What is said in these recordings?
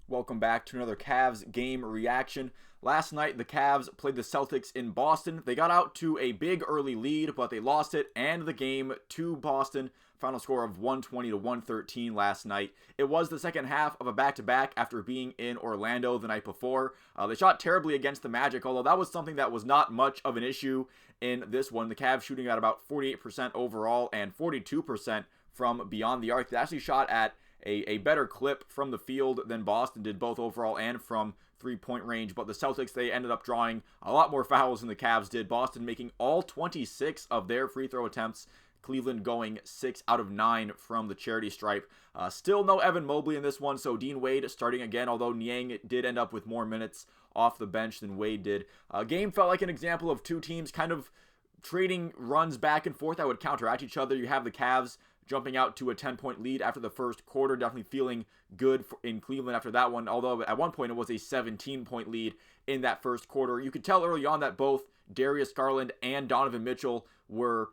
Welcome back to another Cavs game reaction. Last night, the Cavs played the Celtics in Boston. They got out to a big early lead, but they lost it and the game to Boston. Final score of 120 to 113 last night. It was the second half of a back-to-back after being in Orlando the night before. They shot terribly against the Magic, although that was something that was not much of an issue in this one. The Cavs shooting at about 48% overall and 42% from beyond the arc. They actually shot at a better clip from the field than Boston did, both overall and from three-point range. But the Celtics, they ended up drawing a lot more fouls than the Cavs did. Boston making all 26 of their free throw attempts. Cleveland going 6 out of 9 from the charity stripe. Still no Evan Mobley in this one, so Dean Wade starting again, although Niang did end up with more minutes off the bench than Wade did. Game felt like an example of two teams kind of trading runs back and forth that would counteract each other. You have the Cavs jumping out to a 10-point lead after the first quarter, definitely feeling good in Cleveland after that one, although at one point it was a 17-point lead in that first quarter. You could tell early on that both Darius Garland and Donovan Mitchell were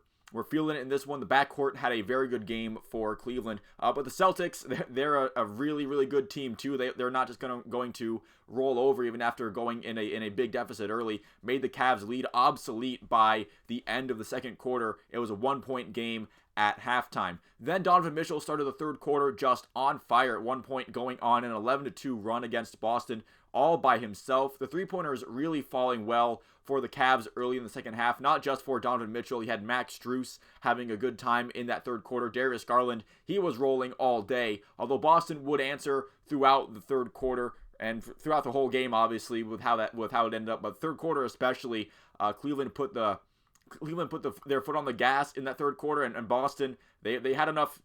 feeling it in this one. The backcourt had a very good game for Cleveland. But the Celtics, they're a really, really good team too. They're not just going to roll over even after going in a big deficit early. Made the Cavs lead obsolete by the end of the second quarter. It was a 1-point game at halftime. Then Donovan Mitchell started the third quarter just on fire at one point, going on an 11-2 run against Boston all by himself. The three-pointers really falling well for the Cavs early in the second half, not just for Donovan Mitchell. He had Max Strus having a good time in that third quarter. Darius Garland, he was rolling all day, although Boston would answer throughout the third quarter and throughout the whole game, obviously, with how it ended up. But third quarter especially, Cleveland put their foot on the gas in that third quarter, and Boston, they had enough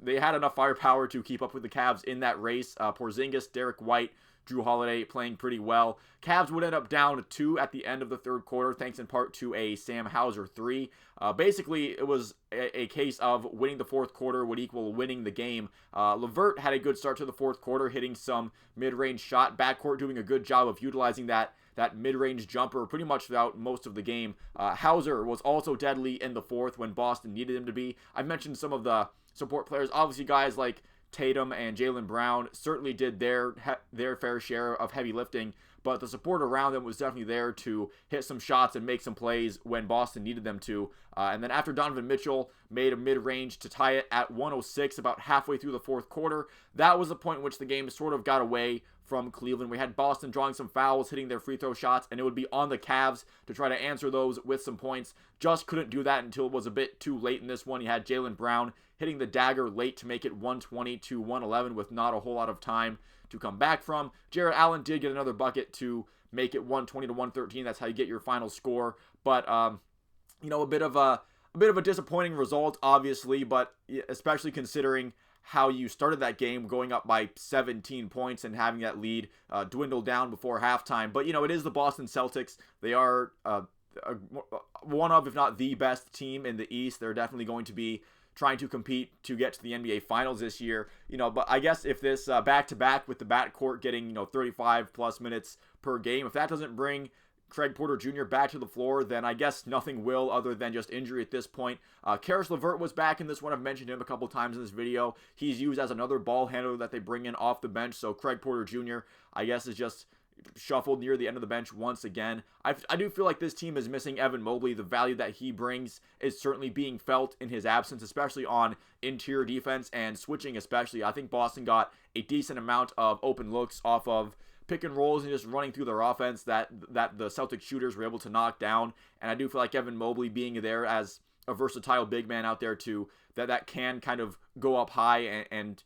firepower to keep up with the Cavs in that race. Porzingis, Derek White, Drew Holiday playing pretty well. Cavs would end up down 2 at the end of the third quarter, thanks in part to a Sam Hauser 3. Basically, it was a case of winning the fourth quarter would equal winning the game. LeVert had a good start to the fourth quarter, hitting some mid-range shot. Backcourt doing a good job of utilizing that mid-range jumper pretty much throughout most of the game. Hauser was also deadly in the fourth when Boston needed him to be. I mentioned some of the support players. Obviously, guys like Tatum and Jaylen Brown certainly did their fair share of heavy lifting, but the support around them was definitely there to hit some shots and make some plays when Boston needed them to. And then after Donovan Mitchell made a mid-range to tie it at 106 about halfway through the fourth quarter, that was the point in which the game sort of got away from Cleveland. We had Boston drawing some fouls, hitting their free throw shots, and it would be on the Cavs to try to answer those with some points. Just couldn't do that until it was a bit too late in this one. You had Jaylen Brown hitting the dagger late to make it 120 to 111 with not a whole lot of time to come back from. Jarrett Allen did get another bucket to make it 120 to 113. That's how you get your final score. But a bit of a disappointing result, obviously, but especially considering how you started that game going up by 17 points and having that lead dwindle down before halftime. But, it is the Boston Celtics. They are one of, if not the best team in the East. They're definitely going to be trying to compete to get to the NBA Finals this year. But I guess if this back-to-back with the backcourt getting, 35 plus minutes per game, if that doesn't bring Craig Porter Jr. back to the floor, then I guess nothing will other than just injury at this point. Karis LeVert was back in this one. I've mentioned him a couple times in this video. He's used as another ball handler that they bring in off the bench. So Craig Porter Jr., I guess, is just shuffled near the end of the bench once again. I do feel like this team is missing Evan Mobley. The value that he brings is certainly being felt in his absence, especially on interior defense and switching especially. I think Boston got a decent amount of open looks off of pick and rolls and just running through their offense that the Celtics shooters were able to knock down. And I do feel like Evan Mobley being there as a versatile big man out there too, that can kind of go up high and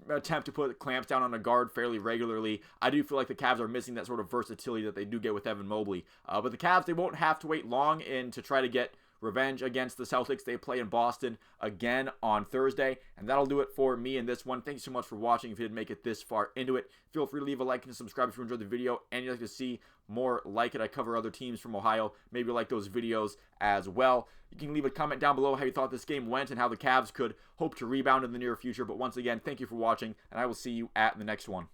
attempt to put clamps down on a guard fairly regularly. I do feel like the Cavs are missing that sort of versatility that they do get with Evan Mobley. But the Cavs, they won't have to wait long to try to get revenge against the Celtics. They play in Boston again on Thursday, and that'll do it for me in this one. Thank you so much for watching. If you didn't make it this far into it, feel free to leave a like and subscribe if you enjoyed the video and you'd like to see more like it. I cover other teams from Ohio. Maybe you like those videos as well. You can leave a comment down below how you thought this game went and how the Cavs could hope to rebound in the near future. But once again, thank you for watching, and I will see you at the next one.